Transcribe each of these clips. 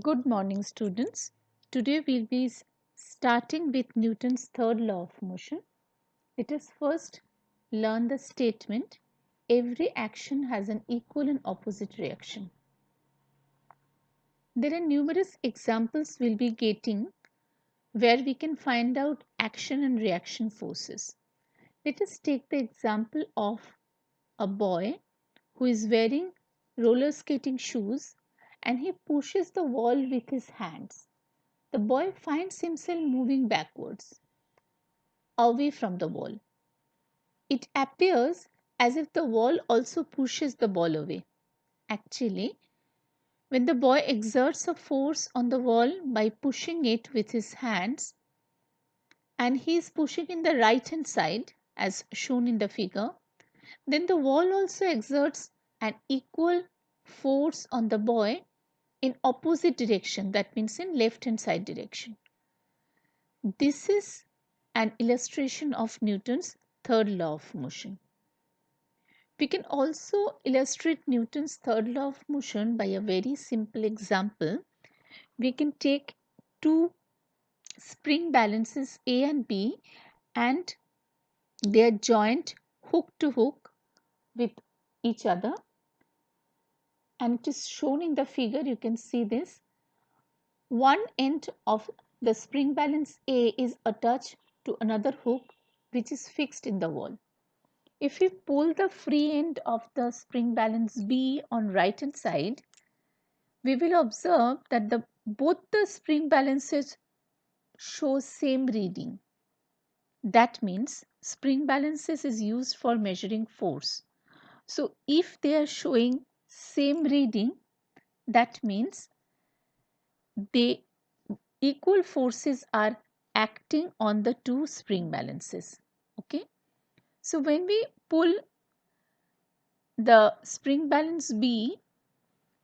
Good morning, students. Today we'll be starting with Newton's third law of motion. Let us first learn the statement every action has an equal and opposite reaction. There are numerous examples we'll be getting where we can find out action and reaction forces. Let us take the example of a boy who is wearing roller skating shoes and he pushes the wall with his hands. The boy finds himself moving backwards, away from the wall. It appears as if the wall also pushes the ball away. Actually, when the boy exerts a force on the wall by pushing it with his hands, and he is pushing in the right hand side as shown in the figure, then the wall also exerts an equal force on the boy in opposite direction, that means in left hand side direction. This is an illustration of Newton's third law of motion. We can also illustrate Newton's third law of motion by a very simple example. We can take two spring balances A and B and they are joined hook to hook with each other, and it is shown in the figure. You can see this. One end of the spring balance A is attached to another hook which is fixed in the wall. If we pull the free end of the spring balance B on right hand side, we will observe that both the spring balances show same reading. That means spring balances is used for measuring force. So if they are showing same reading, that means they equal forces are acting on the two spring balances. Okay. So when we pull the spring balance B,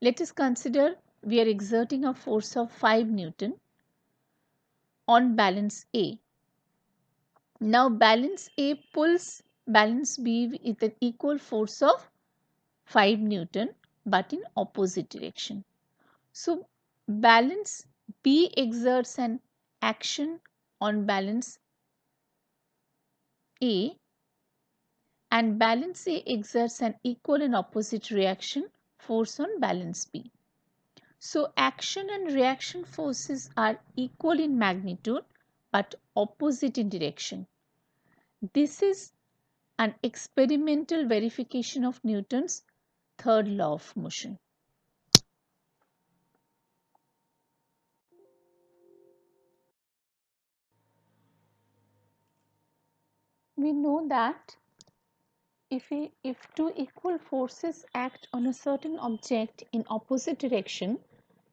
let us consider we are exerting a force of 5 Newton on balance A. Now balance A pulls balance B with an equal force of 5 Newton but in opposite direction. So balance B exerts an action on balance A and balance A exerts an equal and opposite reaction force on balance B. So action and reaction forces are equal in magnitude but opposite in direction. This is an experimental verification of Newton's third law of motion. We know that if two equal forces act on a certain object in opposite direction,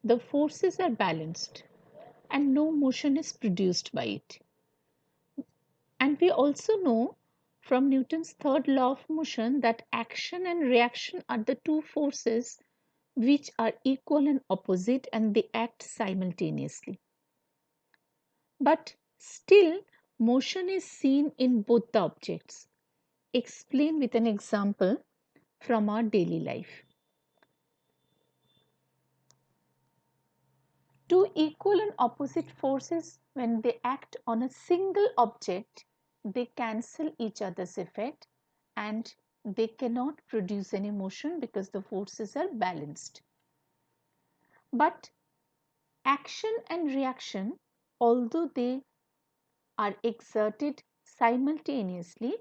the forces are balanced and no motion is produced by it. And we also know from Newton's third law of motion that action and reaction are the two forces which are equal and opposite and they act simultaneously. But still, motion is seen in both the objects. Explain with an example from our daily life. Two equal and opposite forces, when they act on a single object, they cancel each other's effect and they cannot produce any motion because the forces are balanced. But action and reaction, although they are exerted simultaneously,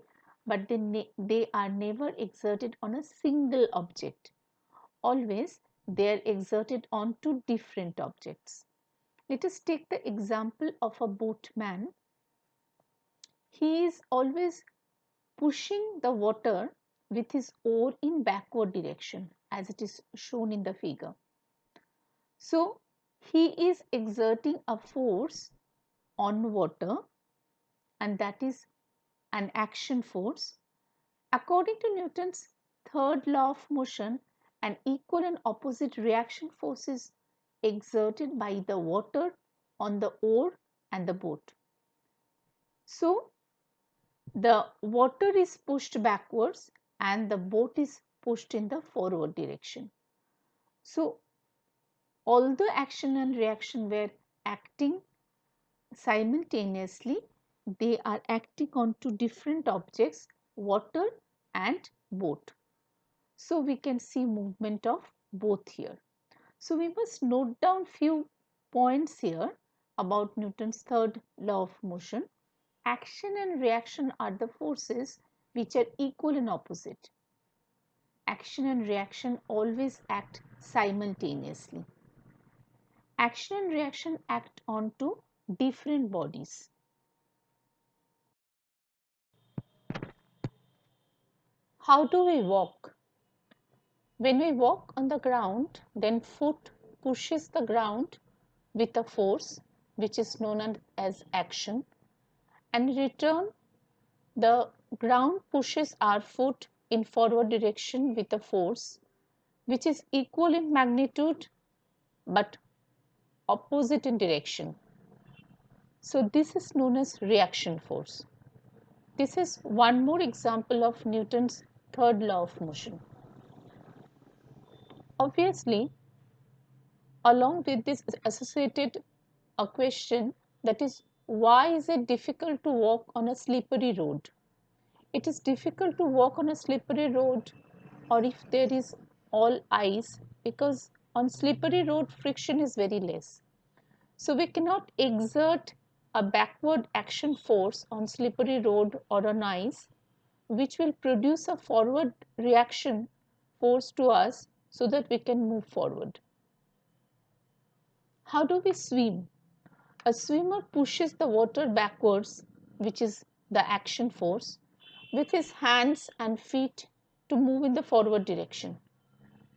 but they are never exerted on a single object. Always they are exerted on two different objects. Let us take the example of a boatman. He is always pushing the water with his oar in backward direction as it is shown in the figure. So he is exerting a force on water and that is an action force. According to Newton's third law of motion, an equal and opposite reaction force is exerted by the water on the oar and the boat. So the water is pushed backwards and the boat is pushed in the forward direction. So Although action and reaction were acting simultaneously, they are acting on two different objects, water and boat. So we can see movement of both here. So we must note down few points here about Newton's third law of motion. Action and reaction are the forces which are equal and opposite. Action and reaction always act simultaneously. Action and reaction act on two different bodies. How do we walk? When we walk on the ground, then foot pushes the ground with a force which is known as action, and in return the ground pushes our foot in forward direction with a force which is equal in magnitude but opposite in direction. So this is known as reaction force. This is one more example of Newton's third law of motion. Obviously, along with this is associated a question, that is, why is it difficult to walk on a slippery road? It is difficult to walk on a slippery road or if there is all ice, because on slippery road friction is very less. So we cannot exert a backward action force on slippery road or on ice which will produce a forward reaction force to us so that we can move forward. How do we swim? A swimmer pushes the water backwards, which is the action force, with his hands and feet to move in the forward direction.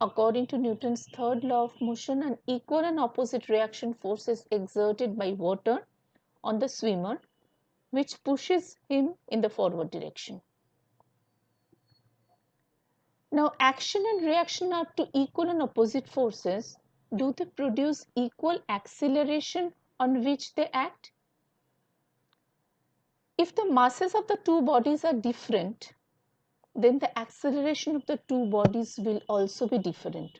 According to Newton's third law of motion, an equal and opposite reaction force is exerted by water on the swimmer, which pushes him in the forward direction. Now, action and reaction are two equal and opposite forces. Do they produce equal acceleration on which they act? If the masses of the two bodies are different, then the acceleration of the two bodies will also be different.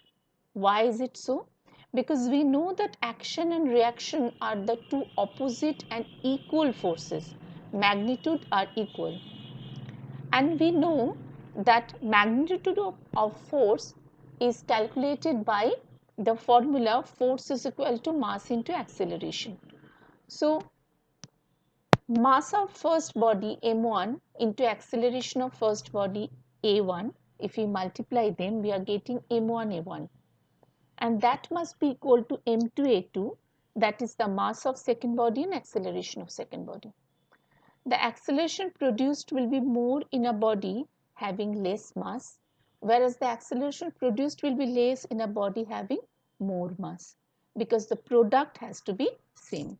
Why is it so? Because we know that action and reaction are the two opposite and equal forces. Magnitude are equal. And we know that magnitude of force is calculated by the formula force is equal to mass into acceleration. So mass of first body m1 into acceleration of first body a1, if we multiply them we are getting m1 a1, and that must be equal to m2 a2, that is the mass of second body and acceleration of second body. The acceleration produced will be more in a body having less mass, whereas the acceleration produced will be less in a body having more mass, because the product has to be same.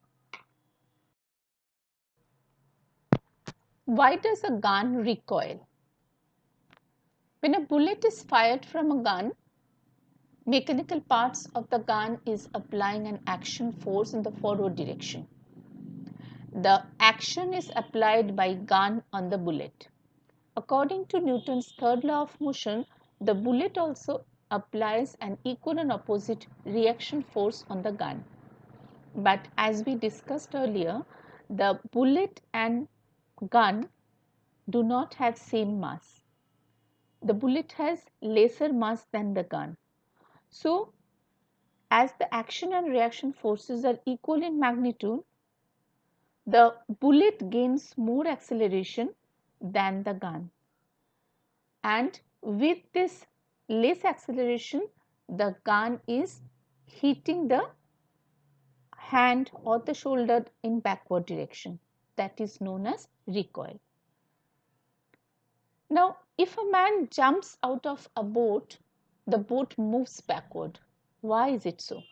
Why does a gun recoil? When a bullet is fired from a gun, mechanical parts of the gun is applying an action force in the forward direction. The action is applied by gun on the bullet. According to Newton's third law of motion, the bullet also applies an equal and opposite reaction force on the gun. But as we discussed earlier, the bullet and gun do not have same mass. The bullet has lesser mass than the gun. So, as the action and reaction forces are equal in magnitude, the bullet gains more acceleration than the gun. And with this less acceleration, the gun is hitting the hand or the shoulder in backward direction. That is known as recoil. Now, if a man jumps out of a boat, the boat moves backward. Why is it so?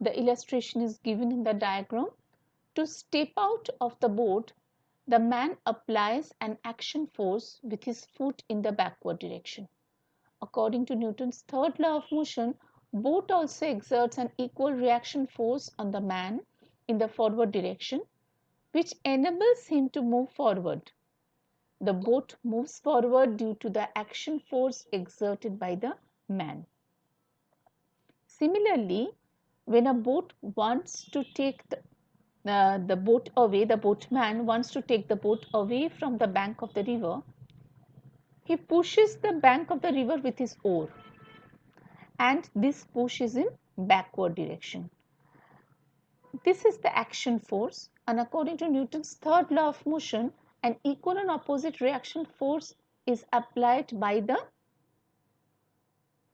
The illustration is given in the diagram. To step out of the boat, the man applies an action force with his foot in the backward direction. According to Newton's third law of motion, boat also exerts an equal reaction force on the man in the forward direction, which enables him to move forward. The boat moves forward due to the action force exerted by the man. Similarly, when a boat wants to take the boat away, the boatman wants to take the boat away from the bank of the river, he pushes the bank of the river with his oar, and this push is in backward direction. This is the action force, and according to Newton's third law of motion, an equal and opposite reaction force is applied by the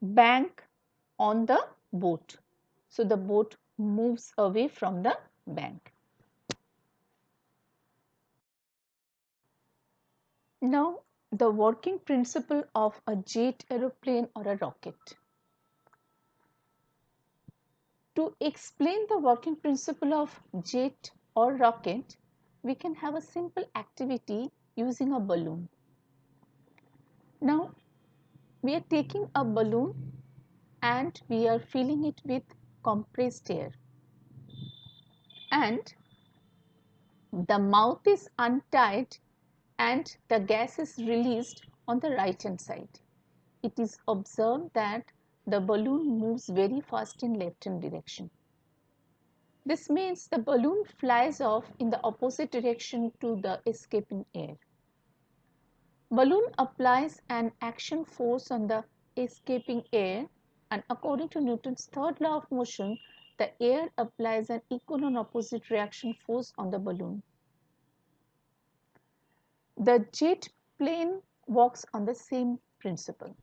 bank on the boat. So the boat moves away from the bank. Now, the working principle of a jet aeroplane or a rocket. To explain the working principle of jet or rocket, we can have a simple activity using a balloon. Now, we are taking a balloon and we are filling it with compressed air, and the mouth is untied and the gas is released on the right hand side. It is observed that the balloon moves very fast in left hand direction. This means the balloon flies off in the opposite direction to the escaping air. Balloon applies an action force on the escaping air, and according to Newton's third law of motion, the air applies an equal and opposite reaction force on the balloon. The jet plane works on the same principle.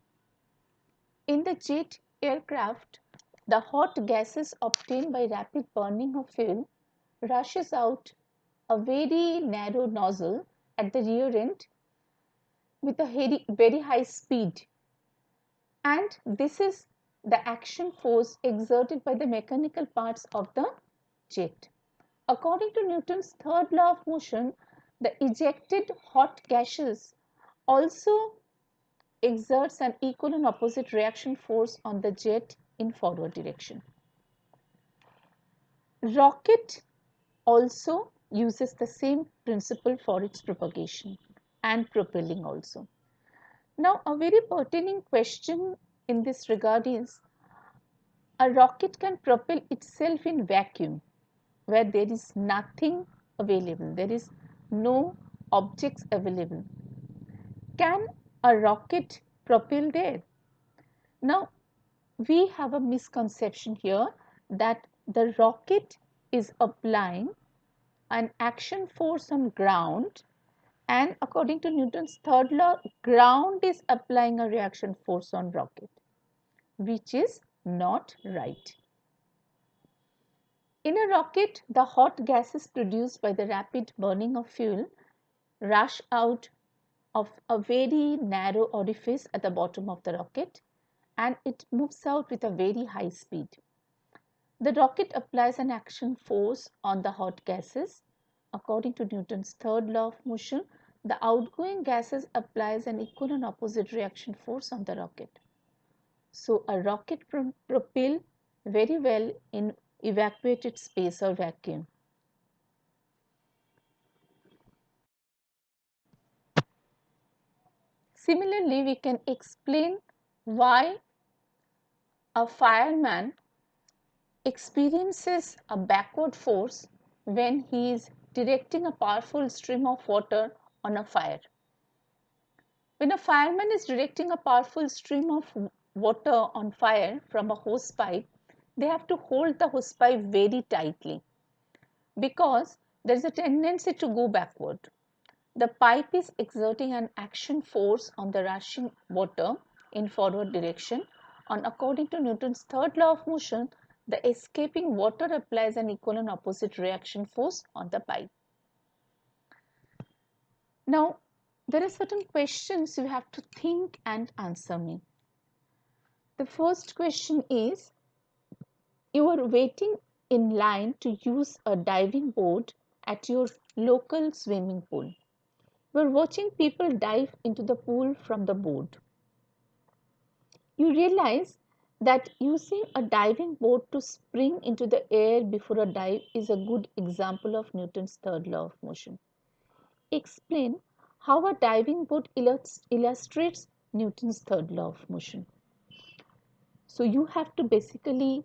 In the jet aircraft, the hot gases obtained by rapid burning of fuel rushes out a very narrow nozzle at the rear end with a very high speed, and this is the action force exerted by the mechanical parts of the jet. According to Newton's third law of motion, the ejected hot gases also exerts an equal and opposite reaction force on the jet in forward direction. Rocket also uses the same principle for its propagation and propelling also. Now, a very pertinent question in this regard is, a rocket can propel itself in vacuum where there is nothing available, there is no objects available. Can a rocket propel there? Now, we have a misconception here that the rocket is applying an action force on ground, and according to Newton's third law, ground is applying a reaction force on rocket, which is not right. In a rocket, the hot gases produced by the rapid burning of fuel rush out of a very narrow orifice at the bottom of the rocket, and it moves out with a very high speed. The rocket applies an action force on the hot gases. According to Newton's third law of motion, the outgoing gases applies an equal and opposite reaction force on the rocket. So a rocket propel very well in evacuated space or vacuum. Similarly, we can explain why a fireman experiences a backward force when he is directing a powerful stream of water on a fire. When a fireman is directing a powerful stream of water on fire from a hose pipe, they have to hold the hose pipe very tightly because there is a tendency to go backward. The pipe is exerting an action force on the rushing water in forward direction, and according to Newton's third law of motion, the escaping water applies an equal and opposite reaction force on the pipe. Now, there are certain questions you have to think and answer me. The first question is, you are waiting in line to use a diving board at your local swimming pool. You are watching people dive into the pool from the board. You realize that using a diving board to spring into the air before a dive is a good example of Newton's third law of motion. Explain how a diving board illustrates Newton's third law of motion. So you have to basically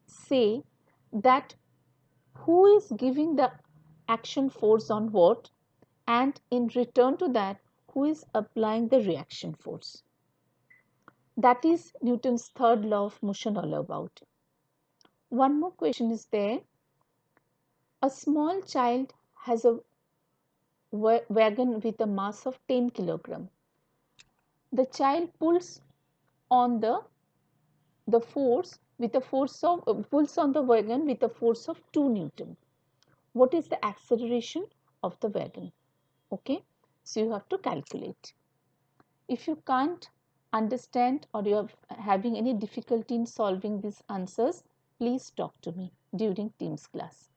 say that who is giving the action force on what, and in return to that, who is applying the reaction force. That is Newton's third law of motion all about. One more question is there. A small child has a wagon with a mass of 10 kilogram. The child pulls on the force with a force of pulls on the wagon with a force of 2 Newton. What is the acceleration of the wagon? Okay, so you have to calculate. If you can't understand or you are having any difficulty in solving these answers, please talk to me during Teams class.